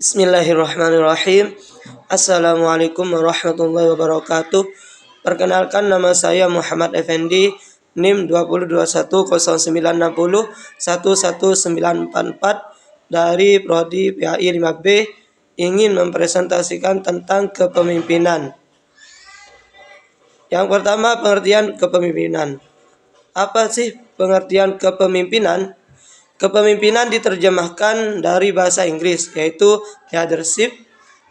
Bismillahirrahmanirrahim. Assalamualaikum warahmatullahi wabarakatuh. Perkenalkan, nama saya Muhammad Effendi, NIM 202109601194 dari Prodi PAI 5B, ingin mempresentasikan tentang kepemimpinan. Yang pertama, pengertian kepemimpinan. Apa sih pengertian kepemimpinan? Kepemimpinan diterjemahkan dari bahasa Inggris, yaitu leadership.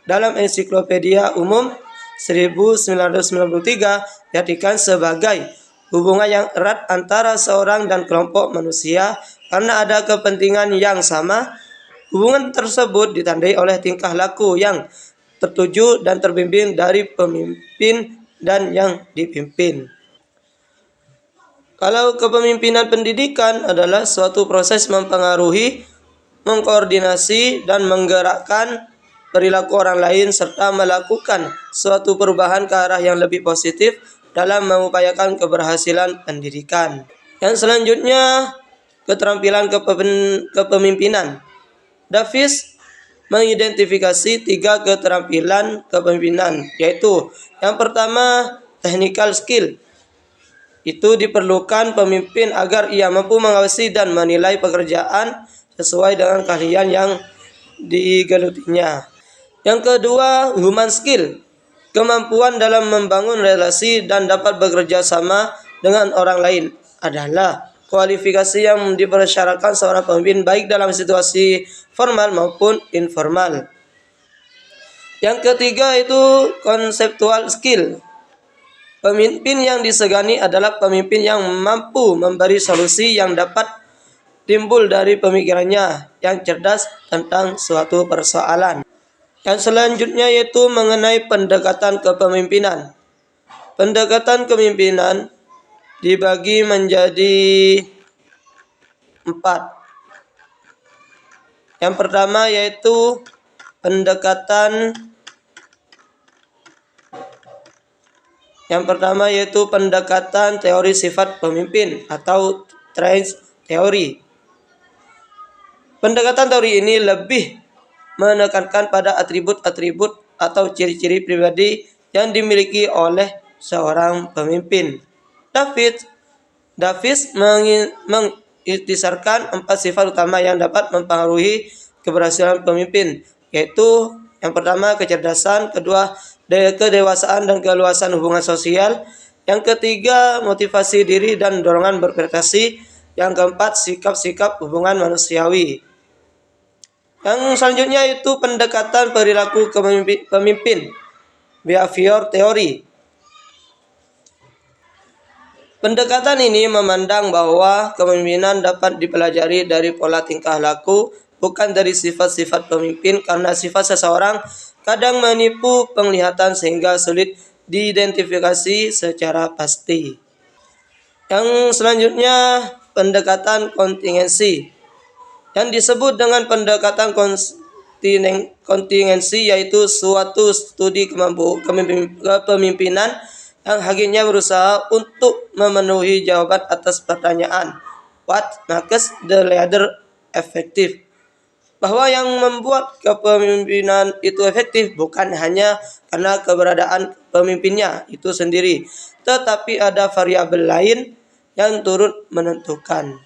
Dalam Ensiklopedia Umum 1993 diartikan sebagai hubungan yang erat antara seorang dan kelompok manusia karena ada kepentingan yang sama. Hubungan tersebut ditandai oleh tingkah laku yang tertuju dan terbimbing dari pemimpin dan yang dipimpin. Kalau kepemimpinan pendidikan adalah suatu proses mempengaruhi, mengkoordinasi, dan menggerakkan perilaku orang lain serta melakukan suatu perubahan ke arah yang lebih positif dalam mengupayakan keberhasilan pendidikan. Yang selanjutnya, keterampilan kepemimpinan. Davis mengidentifikasi 3 keterampilan kepemimpinan, yaitu yang pertama, technical skill. Itu diperlukan pemimpin agar ia mampu mengawasi dan menilai pekerjaan sesuai dengan keahlian yang digelutinya. Yang kedua, human skill. Kemampuan dalam membangun relasi dan dapat bekerja sama dengan orang lain adalah kualifikasi yang dipersyaratkan seorang pemimpin baik dalam situasi formal maupun informal. Yang ketiga itu conceptual skill. Pemimpin yang disegani adalah pemimpin yang mampu memberi solusi yang dapat timbul dari pemikirannya yang cerdas tentang suatu persoalan. Yang selanjutnya yaitu mengenai pendekatan kepemimpinan. Pendekatan kepemimpinan dibagi menjadi 4. Yang pertama yaitu pendekatan teori sifat pemimpin atau traits theory. Pendekatan teori ini lebih menekankan pada atribut-atribut atau ciri-ciri pribadi yang dimiliki oleh seorang pemimpin. Davis mengistisarkan 4 sifat utama yang dapat mempengaruhi keberhasilan pemimpin, yaitu yang pertama kecerdasan, kedua kedewasaan dan keluasan hubungan sosial, yang ketiga motivasi diri dan dorongan berprestasi, yang keempat sikap-sikap hubungan manusiawi. Yang selanjutnya itu pendekatan perilaku pemimpin, behavior theory. Pendekatan ini memandang bahwa kepemimpinan dapat dipelajari dari pola tingkah laku, bukan dari sifat-sifat pemimpin, karena sifat seseorang kadang menipu penglihatan sehingga sulit diidentifikasi secara pasti. Yang selanjutnya pendekatan kontingensi. Yang disebut dengan pendekatan kontingensi yaitu suatu studi kepemimpinan yang akhirnya berusaha untuk memenuhi jawaban atas pertanyaan what makes the leader effective. Bahwa yang membuat kepemimpinan itu efektif bukan hanya karena keberadaan pemimpinnya itu sendiri, tetapi ada variabel lain yang turut menentukan.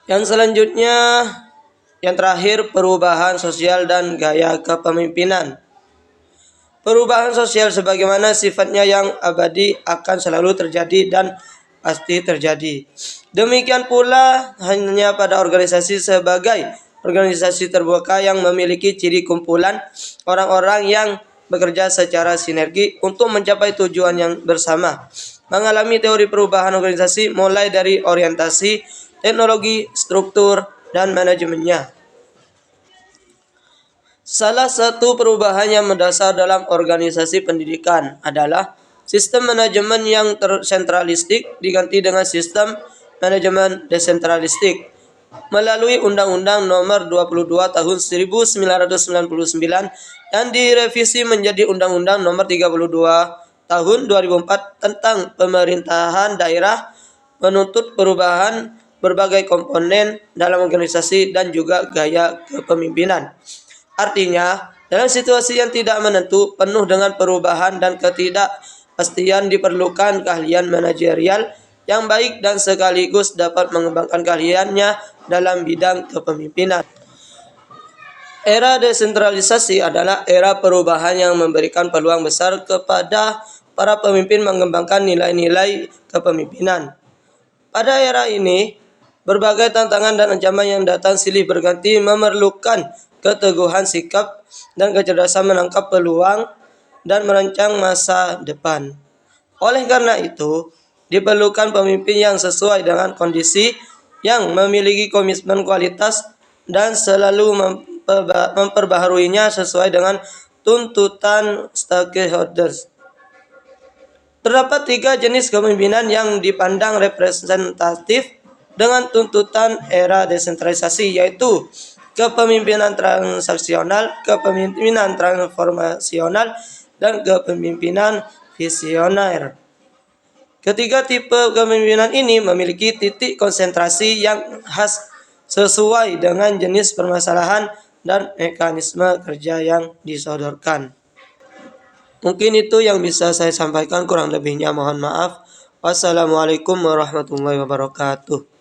Yang selanjutnya, yang terakhir, perubahan sosial dan gaya kepemimpinan. Perubahan sosial sebagaimana sifatnya yang abadi akan selalu terjadi dan pasti terjadi. Demikian pula hanya pada organisasi sebagai organisasi terbuka yang memiliki ciri kumpulan orang-orang yang bekerja secara sinergi untuk mencapai tujuan yang bersama. Mengalami teori perubahan organisasi mulai dari orientasi, teknologi, struktur, dan manajemennya. Salah satu perubahan yang mendasar dalam organisasi pendidikan adalah sistem manajemen yang sentralistik diganti dengan sistem manajemen desentralistik. Melalui Undang-Undang Nomor 22 Tahun 1999 yang direvisi menjadi Undang-Undang Nomor 32 Tahun 2004 tentang pemerintahan daerah, menuntut perubahan berbagai komponen dalam organisasi dan juga gaya kepemimpinan. Artinya, dalam situasi yang tidak menentu, penuh dengan perubahan dan ketidakpastian, diperlukan keahlian manajerial yang baik dan sekaligus dapat mengembangkan keahliannya dalam bidang kepemimpinan. Era desentralisasi adalah era perubahan yang memberikan peluang besar kepada para pemimpin mengembangkan nilai-nilai kepemimpinan. Pada era ini, berbagai tantangan dan ancaman yang datang silih berganti memerlukan keteguhan sikap dan kecerdasan menangkap peluang dan merancang masa depan. Oleh karena itu, diperlukan pemimpin yang sesuai dengan kondisi, yang memiliki komitmen kualitas dan selalu memperbaharuinya sesuai dengan tuntutan stakeholders. Terdapat 3 jenis kepemimpinan yang dipandang representatif dengan tuntutan era desentralisasi, yaitu kepemimpinan transaksional, kepemimpinan transformasional, dan kepemimpinan visioner. Ketiga tipe kepemimpinan ini memiliki titik konsentrasi yang khas sesuai dengan jenis permasalahan dan mekanisme kerja yang disodorkan. Mungkin itu yang bisa saya sampaikan, kurang lebihnya mohon maaf. Wassalamualaikum warahmatullahi wabarakatuh.